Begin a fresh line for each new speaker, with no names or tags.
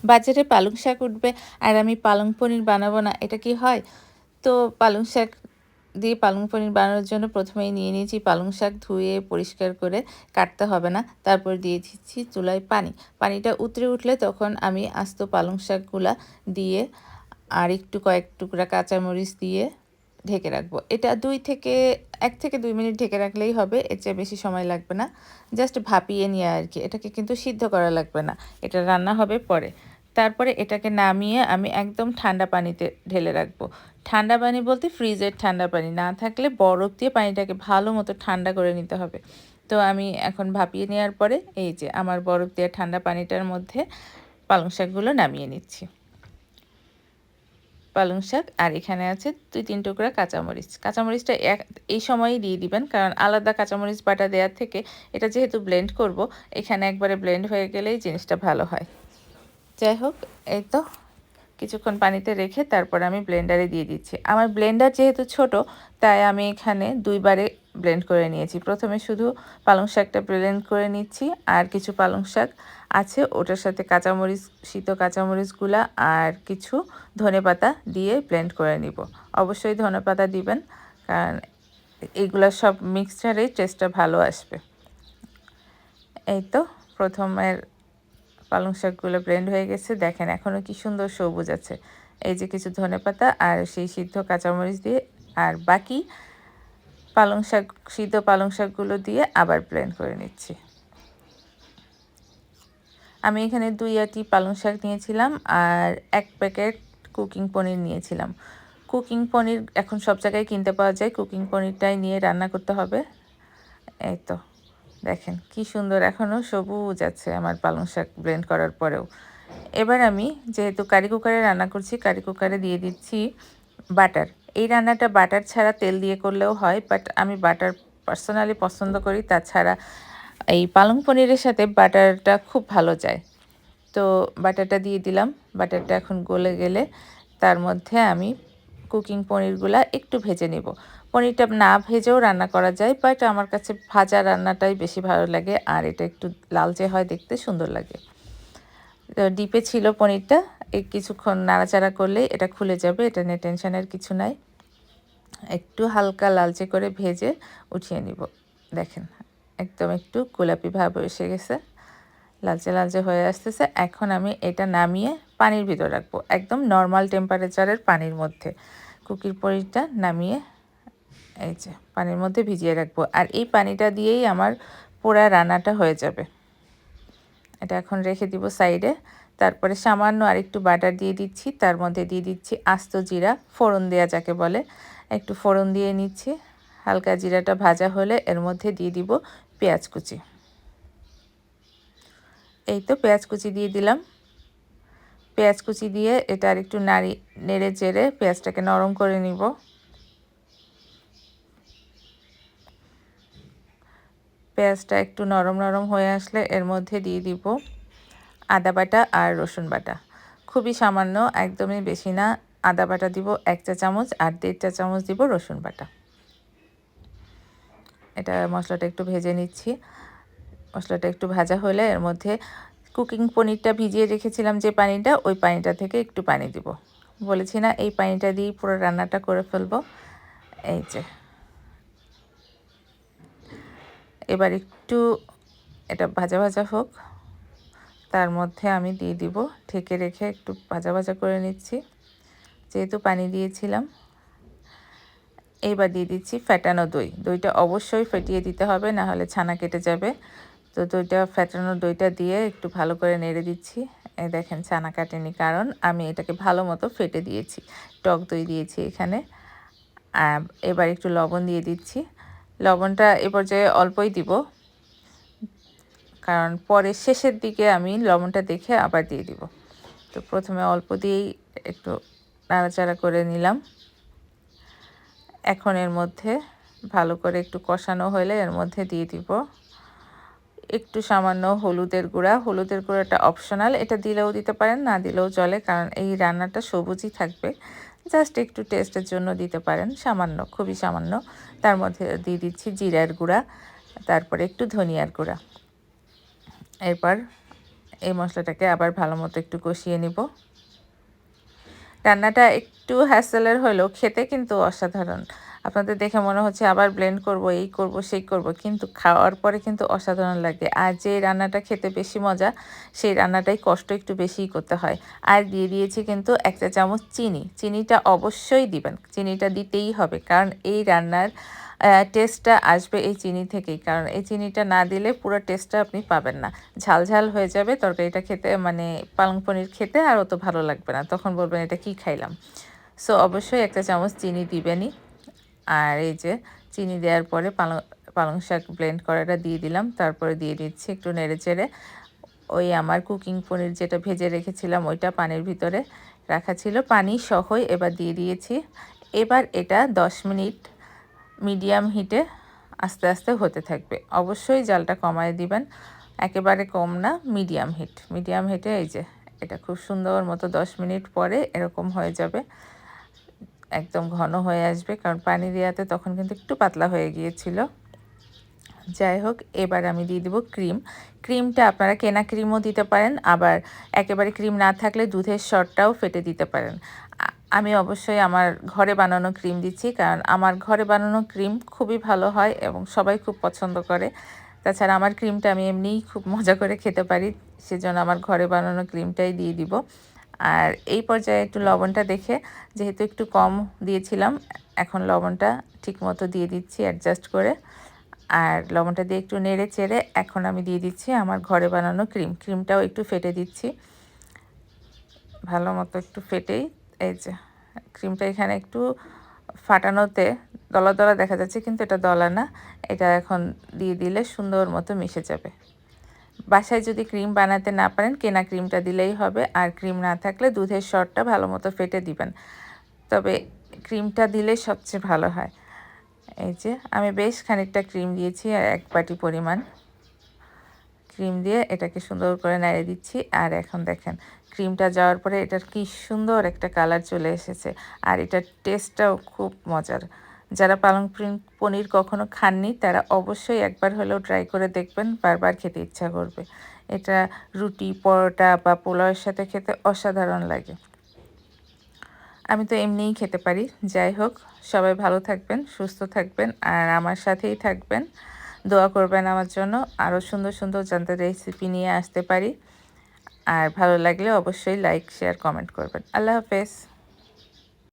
বাজারে পালং শাক উঠবে আর আমি পালং পনির বানাবো না, এটা কি হয়? তো পালং শাক দিয়ে পালং পনির বানানোর জন্য প্রথমেই নিয়ে নিয়েছি পালং শাক, ধুয়ে পরিষ্কার করে কাটতে হবে না। তারপর দিয়ে দিচ্ছি চুলায় পানি। পানিটা উতরে উঠলে তখন আমি আস্ত পালং শাকগুলা দিয়ে আর একটু কয়েক টুকরা কাঁচামরিচ দিয়ে ঢেকে রাখবো। এটা 1 থেকে 2 মিনিট ঢেকে রাখলেই হবে, এর চেয়ে বেশি সময় লাগবে না। জাস্ট ভাপিয়ে নিয়ে আর কি, এটাকে কিন্তু সিদ্ধ করা লাগবে না, এটা রান্না হবে পরে। তারপরে এটাকে নামিয়ে আমি একদম ঠান্ডা পানিতে ঢেলে রাখবো। ঠান্ডা পানি বলতে ফ্রিজের ঠান্ডা পানি, না থাকলে বরফ দিয়ে পানিটাকে ভালো মতো ঠান্ডা করে নিতে হবে। তো আমি এখন ভাপিয়ে নেওয়ার পরে এই যে আমার বরফ দেওয়া ঠান্ডা পানিটার মধ্যে পালং শাকগুলো নামিয়ে নিচ্ছি। পালং শাক আর এখানে আছে 2-3 টুকরা কাঁচামরিচ। কাঁচামরিচটা এই সময়ই দিয়ে দিবেন, কারণ আলাদা কাঁচামরিচ বাটা দেওয়ার থেকে এটা যেহেতু ব্লেন্ড করব, এখানে একবারে ব্লেন্ড হয়ে গেলেই জিনিসটা ভালো হয়। যাই হোক, এই তো কিছুক্ষণ পানিতে রেখে তারপর আমি ব্লেন্ডারে দিয়ে দিচ্ছি। আমার ব্লেন্ডার যেহেতু ছোট, তাই আমি এখানে 2 বারে ব্লেন্ড করে নিয়েছি। প্রথমে শুধু পালং শাকটা ব্লেন্ড করে নিচ্ছি, আর কিছু পালং শাক আছে ওটার সাথে কাঁচামরিচ, সিদ্ধ কাঁচামরিচগুলা আর কিছু ধনেপাতা দিয়ে ব্লেন্ড করে নিব। অবশ্যই ধনেপাতা দিবেন, কারণ এইগুলা সব মিক্সচারে টেস্টটা ভালো আসবে। এই তো প্রথমের পালং শাকগুলো ব্লেন্ড হয়ে গেছে, দেখেন এখনও কি সুন্দর সবুজ আছে। এই যে কিছু ধনেপাতা আর সেই সিদ্ধ কাঁচামরিচ দিয়ে, আর বাকি পালং শাক, সিদ্ধ পালং শাকগুলো দিয়ে আবার ব্লেন্ড করে নিচ্ছি। আমি এখানে 2 আটি পালং শাক নিয়েছিলাম আর 1 প্যাকেট কুকিং পনির নিয়েছিলাম। কুকিং পনির এখন সব জায়গায় কিনতে পাওয়া যায়, কুকিং পনিরটাই নিয়ে রান্না করতে হবে। এই তো দেখেন কি সুন্দর এখনও সবুজ আছে আমার পালং শাক ব্লেন্ড করার পরেও। এবার আমি যেহেতু কারি কুকারে রান্না করছি, কারি কুকারে দিয়ে দিচ্ছি বাটার। এই রান্নাটা বাটার ছাড়া তেল দিয়ে করলেও হয়, বাট আমি বাটার পার্সোনালি পছন্দ করি। তাছাড়া এই পালং পনিরের সাথে বাটারটা খুব ভালো যায়। তো বাটারটা দিয়ে দিলাম। বাটারটা এখন গলে গেলে তার মধ্যে আমি কুকিং পনিরগুলা একটু ভেজে নেব। পনিরটা না ভেজেও রান্না করা যায়, বাট আমার কাছে ভাজা রান্নাটাই বেশি ভালো লাগে, আর এটা একটু লালচে হয়, দেখতে সুন্দর লাগে। ডিপে ছিল পনিরটা, এই কিছুক্ষণ নাড়াচাড়া করলেই এটা খুলে যাবে, এটা নিয়ে টেনশনের কিছু নাই। একটু হালকা লালচে করে ভেজে উঠিয়ে নিব। দেখেন একদম একটু গোলাপি ভাব এসে গেছে, লালচে লালচে হয়ে আসতেছে। এখন আমি এটা নামিয়ে পানির ভিতর রাখবো, একদম নর্মাল টেম্পারেচারের পানির মধ্যে। কুকির পনিরটা নামিয়ে এই যে পানির মধ্যে ভিজিয়ে রাখবো, আর এই পানিটা দিয়েই আমার পোড়া রান্নাটা হয়ে যাবে। এটা এখন রেখে দিব সাইডে। তারপরে সামান্য আরেকটু বাটার দিয়ে দিচ্ছি, তার মধ্যে দিয়ে দিচ্ছি আস্ত জিরা, ফোড়ন দেয়া যাকে বলে, একটু ফোড়ন দিয়ে নিচ্ছি। হালকা জিরাটা ভাজা হলে এর মধ্যে দিয়ে দিব পেঁয়াজ কুচি। এই তো পেঁয়াজ কুচি দিয়ে দিলাম। পেঁয়াজ কুচি দিয়ে এটা আরেকটু নেড়ে চেড়ে পেঁয়াজটাকে নরম করে নিব। পেঁয়াজটা একটু নরম নরম হয়ে আসলে এর মধ্যে দিয়ে দিব আদা বাটা আর রসুন বাটা, খুবই সামান্য, একদমই বেশি না। আদা বাটা দিব 1 চা চামচ আর 1.5 চা চামচ দিব রসুন বাটা। এটা মশলাটা একটু ভেজে নিচ্ছি। মশলাটা একটু ভাজা হলে এর মধ্যে কুকিং পনিরটা ভিজিয়ে রেখেছিলাম যে পানিটা, ওই পানিটা থেকে একটু পানি দিব। বলেছি না এই পানিটা দিয়ে পুরো রান্নাটা করে ফেলবো। এই যে এবার একটু এটা ভাজা ভাজা হোক, তার মধ্যে আমি দিয়ে দিব, ঢেকে রেখে একটু ভাজা ভাজা করে নিচ্ছি যেহেতু পানি দিয়েছিলাম। এইবার দিয়ে দিচ্ছি ফেটানো দই। দইটা অবশ্যই ফেটিয়ে দিতে হবে, না হলে ছানা কেটে যাবে। তো ফেটানো দইটা দিয়ে একটু ভালো করে নেড়ে দিচ্ছি। এই দেখেন ছানা কাটেনি, কারণ আমি এটাকে ভালো মতো ফেটে দিয়েছি, টক দই দিয়েছি এখানে। এবার একটু লবণ দিয়ে দিচ্ছি। লবণটা এ পর্যায়ে অল্পই দিব, কারণ পরে শেষের দিকে আমি লবণটা দেখে আবার দিয়ে দিব। তো প্রথমে অল্প দিয়েই একটু নাড়াচাড়া করে নিলাম। এখন এর মধ্যে ভালো করে একটু কষানো হলে এর মধ্যে দিয়ে দিব একটু সামান্য হলুদের গুঁড়া। হলুদের গুঁড়াটা অপশনাল, এটা দিলেও দিতে পারেন, না দিলেও চলে, কারণ এই রান্নাটা সবুজই থাকবে। জাস্ট একটু টেস্টের জন্য দিতে পারেন, সামান্য, খুবই সামান্য। তার মধ্যে দিয়ে দিচ্ছি জিরার গুঁড়া, তারপরে একটু ধনিয়ার গুঁড়া। এরপর এই মশলাটাকে আবার ভালো মতো একটু কষিয়ে নিব। রান্নাটা একটু হ্যাসেলের হলেও খেতে কিন্তু অসাধারণ। আপনাদের দেখে মনে হচ্ছে আবার ব্লেন্ড করব, এই করব, সেই করব, কিন্তু খাওয়ার পরে কিন্তু অসাধারণ লাগে। আর যে রান্নাটা খেতে বেশি মজা, সেই রান্নাটাই কষ্ট একটু বেশিই করতে হয়। আর দিয়ে দিয়েছি কিন্তু 1 চা চামচ চিনি। চিনিটা অবশ্যই দিবেন, চিনিটা দিতেই হবে, কারণ এই রান্নার টেস্টটা আসবে এই চিনি থেকেই। কারণ এই চিনিটা না দিলে পুরো টেস্টটা আপনি পাবেন না। ঝাল ঝাল হয়ে যাবে তরকারিটা খেতে, মানে পালং পনির খেতে আর অত ভালো লাগবে না, তখন বলবেন এটা কি খাইলাম। সো অবশ্যই 1 চা চামচ চিনি দিবেনই। আর এই যে চিনি দেওয়ার পরে পালং শাক ব্লেন্ড করাটা দিয়ে দিলাম। তারপরে দিয়ে দিচ্ছি একটু নেড়েচেড়ে ওই আমার কুকিং পনির যেটা ভেজে রেখেছিলাম, ওইটা পানির ভিতরে রাখা ছিল, পানি সহই এবার দিয়ে দিয়েছি। এবার এটা 10 মিনিট মিডিয়াম হিটে আস্তে আস্তে হতে থাকবে। অবশ্যই জালটা কমায় দিবেন, একেবারে কম না, মিডিয়াম হিটে। এই যে এটা খুব সুন্দর মতো 10 মিনিট পরে এরকম হয়ে যাবে, একদম ঘন হয়ে আসবে, কারণ পানি দেওয়াতে তখন কিন্তু একটু পাতলা হয়ে গিয়েছিল। যাই হোক, এবার আমি দিয়ে দেবো ক্রিম। ক্রিমটা আপনারা কেনা ক্রিমও দিতে পারেন, আবার একেবারে ক্রিম না থাকলে দুধের সরটাও ফেটে দিতে পারেন। আমি অবশ্যই আমার ঘরে বানানো ক্রিম দিচ্ছি, কারণ আমার ঘরে বানানো ক্রিম খুবই ভালো হয় এবং সবাই খুব পছন্দ করে। তাছাড়া আমার ক্রিমটা আমি এমনিই খুব মজা করে খেতে পারি, সেজন্য আমার ঘরে বানানো ক্রিমটাই দিয়ে দিব। আর এই পর্যায়ে একটু লবণটা দেখে, যেহেতু একটু কম দিয়েছিলাম, এখন লবণটা ঠিক মতো দিয়ে দিচ্ছি অ্যাডজাস্ট করে। আর লবণটা দিয়ে একটু নেড়ে চেড়ে এখন আমি দিয়ে দিচ্ছি আমার ঘরে বানানো ক্রিমটাও একটু ফেটে দিচ্ছি, ভালো মতো একটু ফেটেই। এই যে ক্রিমটা এখানে একটু ফাটানোতে দলা দলা দেখা যাচ্ছে, কিন্তু এটা দলা না, এটা এখন দিয়ে দিলে সুন্দর মতো মিশে যাবে। বাসায় যদি ক্রিম বানাতে না পারেন, কেনা ক্রিমটা দিলেই হবে। আর ক্রিম না থাকলে দুধের সরটা ভালো মতো ফেটে দিবেন, তবে ক্রিমটা দিলে সবচেয়ে ভালো হয়। এই যে আমি বেশ খানিকটা ক্রিম দিয়েছি, আর 1 বাটি পরিমাণ ক্রিম দিয়ে এটাকে সুন্দর করে নাড়িয়ে দিচ্ছি। আর এখন দেখেন ক্রিমটা যাওয়ার পরে এটার কি সুন্দর একটা কালার চলে এসেছে, আর এটার টেস্টটাও খুব মজার। যারা পালং পনির কখনো খাননি তারা অবশ্যই একবার হলেও ট্রাই করে দেখবেন, বারবার খেতে ইচ্ছা করবে। এটা রুটি, পরোটা বা পোলাওয়ের সাথে খেতে অসাধারণ লাগে। আমি তো এমনিই খেতে পারি। যাই হোক, সবাই ভালো থাকবেন, সুস্থ থাকবেন, আর আমার সাথেই থাকবেন। দোয়া করবেন আমার জন্য, আরও সুন্দর সুন্দর জানতে রেসিপি নিয়ে আসতে পারি। আর ভালো লাগলে অবশ্যই লাইক, শেয়ার, কমেন্ট করবেন। আল্লাহ হাফেজ।